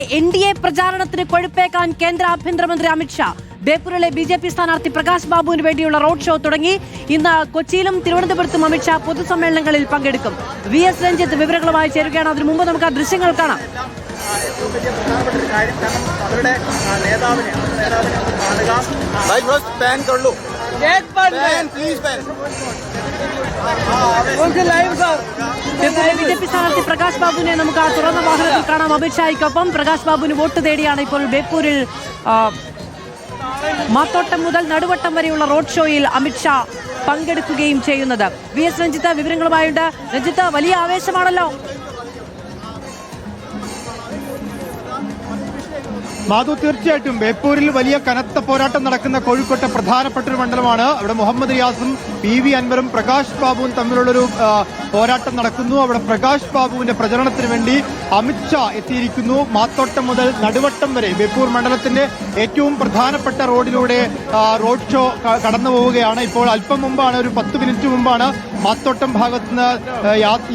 NDA പ്രചാരണത്തിന് കൊഴുപ്പേക്കാൻ കേന്ദ്ര ആഭ്യന്തരമന്ത്രി അമിത്ഷാ ബേപ്പൂരിലെ BJP സ്ഥാനാർത്ഥി പ്രകാശ് ബാബുവിന് വേണ്ടിയുള്ള റോഡ് ഷോ തുടങ്ങി. ഇന്ന് കൊച്ചിയിലും തിരുവനന്തപുരത്തും അമിത്ഷാ പൊതുസമ്മേളനങ്ങളിൽ പങ്കെടുക്കും. VS രഞ്ജിത്ത് വിവരങ്ങളുമായി ചേരുകയാണ്. അതിനു മുമ്പ് നമുക്ക് ആ ദൃശ്യങ്ങൾ കാണാം. BJP സ്ഥാനാർത്ഥി പ്രകാശ് ബാബുവിനെ നമുക്ക് ആ തുറന്ന വാഹനത്തിൽ കാണാം. അമിത്ഷായ്ക്കൊപ്പം പ്രകാശ് ബാബുവിന് വോട്ട് തേടിയാണ് ഇപ്പോൾ ബേപ്പൂരിൽ മാത്തോട്ടം മുതൽ നടുവട്ടം വരെയുള്ള റോഡ് ഷോയിൽ അമിത്ഷാ പങ്കെടുക്കുകയും ചെയ്യുന്നത്. VS രഞ്ജിത്ത് വിവരങ്ങളുമായുണ്ട്. രഞ്ജിത്ത്, വലിയ ആവേശമാണല്ലോ. മാധു, തീർച്ചയായിട്ടും ബേപ്പൂരിൽ വലിയ കനത്ത പോരാട്ടം നടക്കുന്ന കോഴിക്കോട്ടെ പ്രധാനപ്പെട്ട ഒരു മണ്ഡലമാണ്. അവിടെ മുഹമ്മദ് റിയാസും PV അൻവറും പ്രകാശ് ബാബുവും തമ്മിലുള്ളൊരു പോരാട്ടം നടക്കുന്നു. അവിടെ പ്രകാശ് ബാബുവിന്റെ പ്രചരണത്തിന് വേണ്ടി അമിത്ഷാ എത്തിയിരിക്കുന്നു. മാത്തോട്ടം മുതൽ നടുവട്ടം വരെ ബേപ്പൂർ മണ്ഡലത്തിന്റെ ഏറ്റവും പ്രധാനപ്പെട്ട റോഡിലൂടെ റോഡ് ഷോ കടന്നു പോവുകയാണ്. ഇപ്പോൾ അല്പം മുമ്പാണ്, ഒരു 10 മിനിറ്റ് മുമ്പാണ് മാത്തോട്ടം ഭാഗത്തുനിന്ന്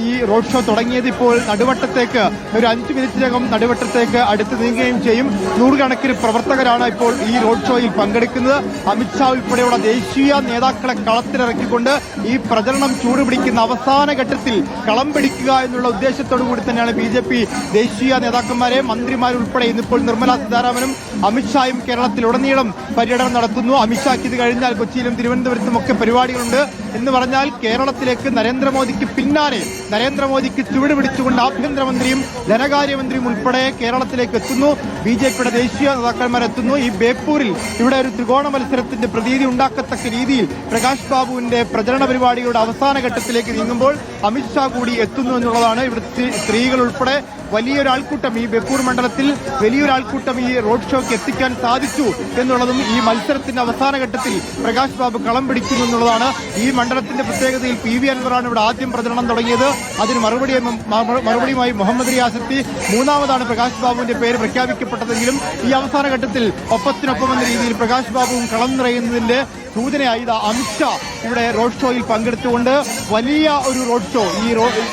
ഈ റോഡ് ഷോ തുടങ്ങിയത്. ഇപ്പോൾ നടുവട്ടത്തേക്ക് ഒരു 5 മിനിറ്റിനകം നടുവട്ടത്തേക്ക് അടുത്ത് നീങ്ങുകയും ചെയ്യും. നൂറുകണക്കിന് പ്രവർത്തകരാണ് ഇപ്പോൾ ഈ റോഡ് ഷോയിൽ പങ്കെടുക്കുന്നത്. അമിത്ഷാ ഉൾപ്പെടെയുള്ള ദേശീയ നേതാക്കളെ കളത്തിലിറക്കിക്കൊണ്ട് ഈ പ്രചരണം ചൂടുപിടിക്കുന്ന അവസാന ഘട്ടത്തിൽ കളം പിടിക്കുക എന്നുള്ള ഉദ്ദേശത്തോടു കൂടി തന്നെയാണ് BJP ദേശീയ നേതാക്കന്മാരെ, മന്ത്രിമാരുൾപ്പെടെ ഇന്നിപ്പോൾ നിർമ്മലാ സീതാരാമനും അമിത്ഷായും കേരളത്തിലുടനീളം പര്യടനം നടത്തുന്നു. അമിത്ഷായ്ക്ക് ഇത് കഴിഞ്ഞാൽ കൊച്ചിയിലും തിരുവനന്തപുരത്തും ഒക്കെ പരിപാടികളുണ്ട്. എന്ന് പറഞ്ഞാൽ കേരളത്തിലേക്ക് നരേന്ദ്രമോദിക്ക് പിന്നാലെ, നരേന്ദ്രമോദിക്ക് ചുവട് പിടിച്ചുകൊണ്ട് ആഭ്യന്തരമന്ത്രിയും ധനകാര്യമന്ത്രിയും ഉൾപ്പെടെ കേരളത്തിലേക്ക് എത്തുന്നു. BJPയുടെ ദേശീയ നേതാക്കന്മാരെത്തുന്നു. ഈ ബേപ്പൂരിൽ ഇവിടെ ഒരു ത്രികോണ മത്സരത്തിന്റെ പ്രതീതി ഉണ്ടാക്കത്തക്ക രീതിയിൽ പ്രകാശ് ബാബുവിന്റെ പ്രചരണ പരിപാടിയുടെ അവസാന ഘട്ടത്തിലേക്ക് നീങ്ങുമ്പോൾ അമിത്ഷാ കൂടി എത്തുന്നു എന്നുള്ളതാണ്. ഇവിടുത്തെ സ്ത്രീകൾ ഉൾപ്പെടെ വലിയൊരു ആൾക്കൂട്ടം, ഈ ബേപ്പൂർ മണ്ഡലത്തിൽ വലിയൊരു ആൾക്കൂട്ടം ഈ റോഡ് ഷോയ്ക്ക് എത്തിക്കാൻ സാധിച്ചു എന്നുള്ളതും ഈ മത്സരത്തിന്റെ അവസാന ഘട്ടത്തിൽ പ്രകാശ് ബാബു കളം പിടിക്കുന്നു എന്നുള്ളതാണ്. ഈ മണ്ഡലത്തിന്റെ പ്രത്യേകതയിൽ PV അൻവറാണ് ഇവിടെ ആദ്യം പ്രചരണം തുടങ്ങിയത്. അതിന് മറുപടിയുമായി മുഹമ്മദ് റിയാസ് എത്തി. മൂന്നാമതാണ് പ്രകാശ് ബാബുവിന്റെ പേര് പ്രഖ്യാപിക്കപ്പെട്ടതെങ്കിലും ഈ അവസാന ഘട്ടത്തിൽ ഒപ്പത്തിനൊപ്പം എന്ന രീതിയിൽ പ്രകാശ് ബാബുവും കളം നിറയുന്നതിന്റെ സൂചനയായി അമിത്ഷാ ഇവിടെ റോഡ് ഷോയിൽ പങ്കെടുത്തുകൊണ്ട് വലിയ ഒരു റോഡ് ഷോ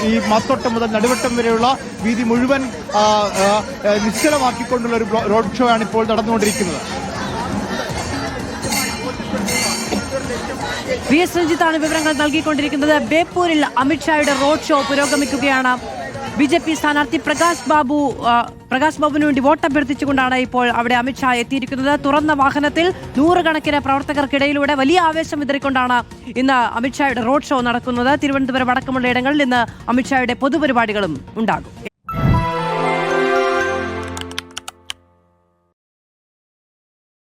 ഈ മാത്തോട്ടം മുതൽ നടുവട്ടം വരെയുള്ള വീതി മുഴുവൻ നിശ്ചലമാക്കിക്കൊണ്ടുള്ള ഒരു റോഡ് ഷോ ആണ് ഇപ്പോൾ നടന്നുകൊണ്ടിരിക്കുന്നത്. VS രഞ്ജിത്താണ് വിവരങ്ങൾ നൽകിക്കൊണ്ടിരിക്കുന്നത്. ബേപ്പൂരിൽ അമിത്ഷായുടെ റോഡ് ഷോ പുരോഗമിക്കുകയാണ്. BJP സ്ഥാനാർത്ഥി പ്രകാശ് ബാബുവിന് വേണ്ടി വോട്ട് അഭ്യർത്ഥിച്ചുകൊണ്ടാണ് ഇപ്പോൾ അവിടെ അമിത്ഷാ എത്തിയിരിക്കുന്നത്. തുറന്ന വാഹനത്തിൽ നൂറുകണക്കിന് പ്രവർത്തകർക്കിടയിലൂടെ വലിയ ആവേശം വിതറിക്കൊണ്ടാണ് ഇന്ന് അമിത്ഷായുടെ റോഡ് ഷോ നടക്കുന്നത്. തിരുവനന്തപുരം അടക്കമുള്ള ഇടങ്ങളിൽ ഇന്ന് അമിത്ഷായുടെ പൊതുപരിപാടികളും ഉണ്ടാകും.